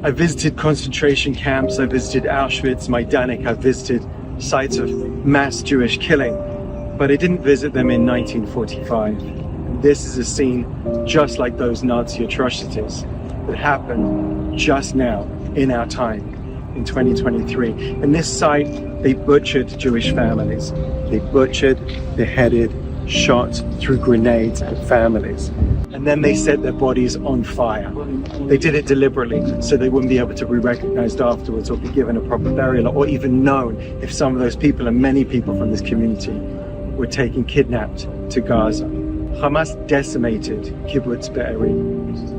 I visited concentration camps, I visited Auschwitz, Majdanek, I visited sites of mass Jewish killing, but I didn't visit them in 1945. This is a scene just like those Nazi atrocities that happened just now in our time, in 2023. In this site, they butchered Jewish families. They butchered, beheaded, shot through grenades at families. And then they set their bodies on fire. They did it deliberately so they wouldn't be able to be recognized afterwards or be given a proper burial or even known if some of those people, and many people from this community, were taken kidnapped to Gaza. Hamas decimated Kibbutz Be'eri.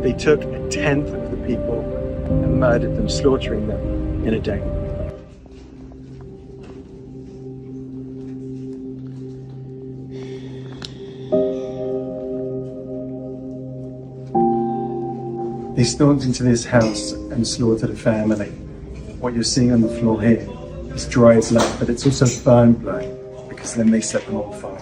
They took a tenth of the people and murdered them, slaughtering them in a day. They stormed into this house and slaughtered a family. What you're seeing on the floor here is dry blood, but it's also burned blood, because then they set them on fire.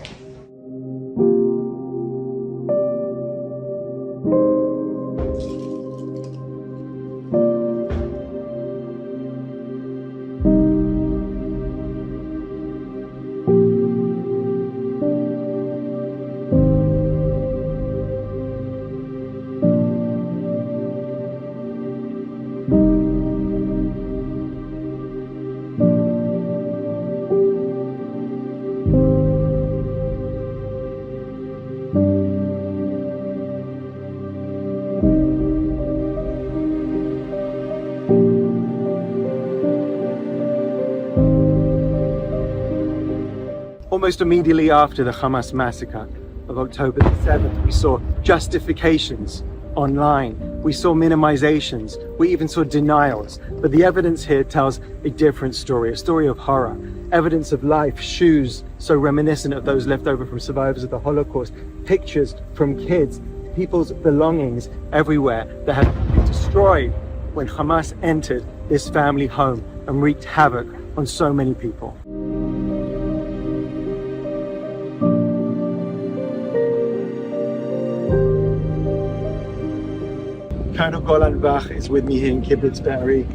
Almost immediately after the Hamas massacre of October the 7th, we saw justifications online, we saw minimizations, we even saw denials. But the evidence here tells a different story, a story of horror. Evidence of life, shoes so reminiscent of those left over from survivors of the Holocaust, pictures from kids, people's belongings everywhere that had been destroyed when Hamas entered this family home and wreaked havoc on so many people. Colonel Golan Bach is with me here in Kibbutz Be'eri.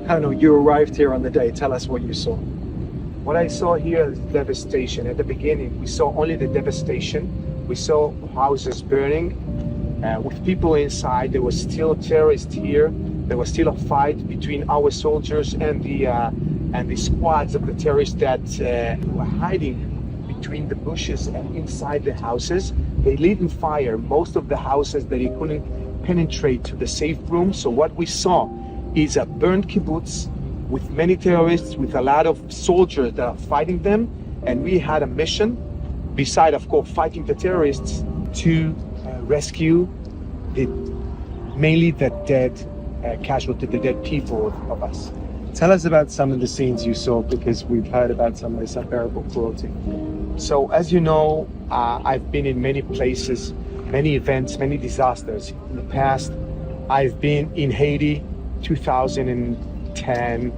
Colonel, you arrived here on the day. Tell us what you saw. What I saw here is devastation. At the beginning, we saw only the devastation. We saw houses burning with people inside. There were still terrorists here. There was still a fight between our soldiers and the squads of the terrorists that were hiding between the bushes and inside the houses. They lit on fire most of the houses that they couldn't penetrate to the safe room. So what we saw is a burned kibbutz with many terrorists, with a lot of soldiers that are fighting them. And we had a mission, beside of course fighting the terrorists, to rescue mainly the dead casualty, the dead people of us. Tell us about some of the scenes you saw, because we've heard about some of this unbearable cruelty. So as you know, I've been in many places, many events, many disasters in the past. I've been in Haiti 2010,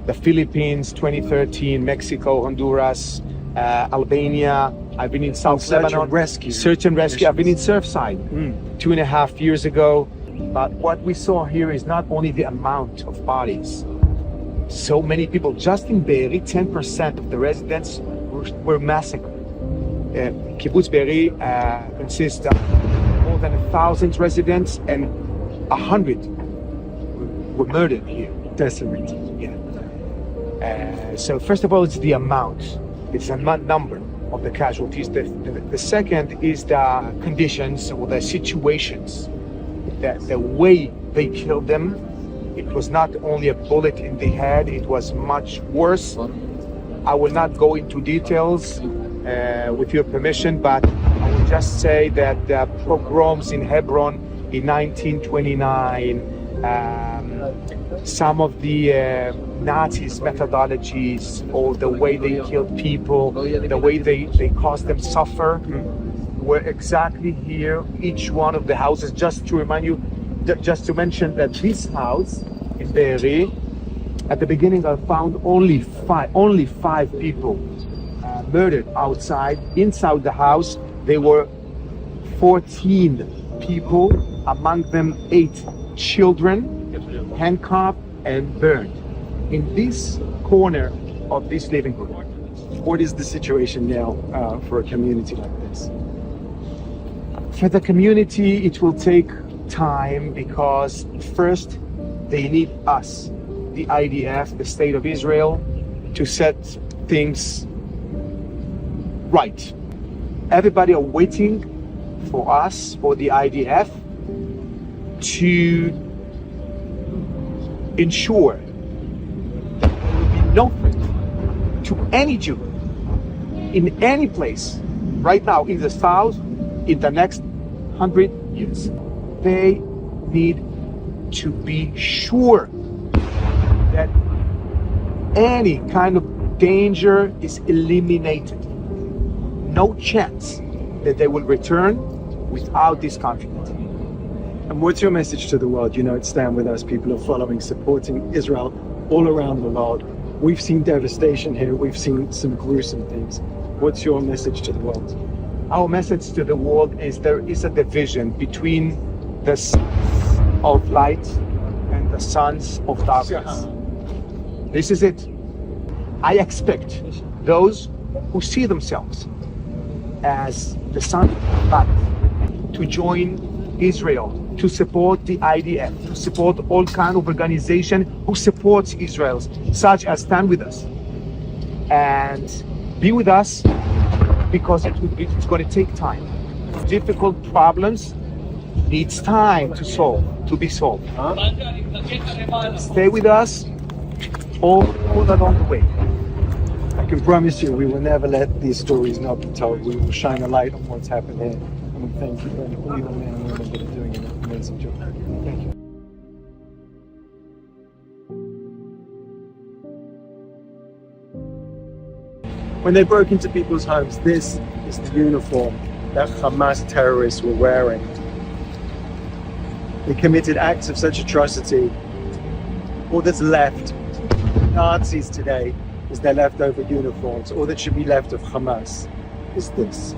the Philippines 2013, Mexico, Honduras, Albania. I've been in South Lebanon. Search and rescue. I've been in Surfside 2.5 years ago. But what we saw here is not only the amount of bodies. So many people, just in Be'eri, 10% of the residents were massacred. Kibbutz Be'eri consists of more than 1,000 residents, and 100 were murdered here. Decimated. Yeah. So first of all, it's the amount. It's a number of the casualties. The second is the conditions or the situations. The way they killed them. It was not only a bullet in the head, it was much worse. I will not go into details with your permission, but I will just say that the pogroms in Hebron in 1929, some of the Nazis' methodologies, or the way they killed people, the way they caused them suffer, were exactly here. Each one of the houses, just to remind you, just to mention that this house in Be'eri, at the beginning I found only five people murdered outside. Inside the house there were 14 people, among them 8 children. handcuffed and burned in this corner of this living room. What is the situation now for a community like this? For the community, it will take time because first they need us, the IDF, the State of Israel, to set things right. Everybody are waiting for us, for the IDF, to ensure that there will be no threat to any Jew in any place right now in the South in the next 100 years. They need to be sure that any kind of danger is eliminated. No chance that they will return without this conflict. And what's your message to the world? You know, it's Stand With Us. People are following, supporting Israel all around the world. We've seen devastation here. We've seen some gruesome things. What's your message to the world? Our message to the world is there is a division between the sons of light and the sons of darkness. This is it. I expect those who see themselves as the sons of light to join Israel, to support the IDF, to support all kind of organization who supports Israel, such as Stand With Us, and be with us because it's going to take time. Difficult problems needs time to solve, to be solved. Stay with us all along the way. I can promise you we will never let these stories not be told. We will shine a light on what's happened here. And we thank you for all the men and women that are doing an amazing job. Thank you. When they broke into people's homes, this is the uniform that Hamas terrorists were wearing. They committed acts of such atrocity. All that's left Nazis today is their leftover uniforms. All that should be left of Hamas is this.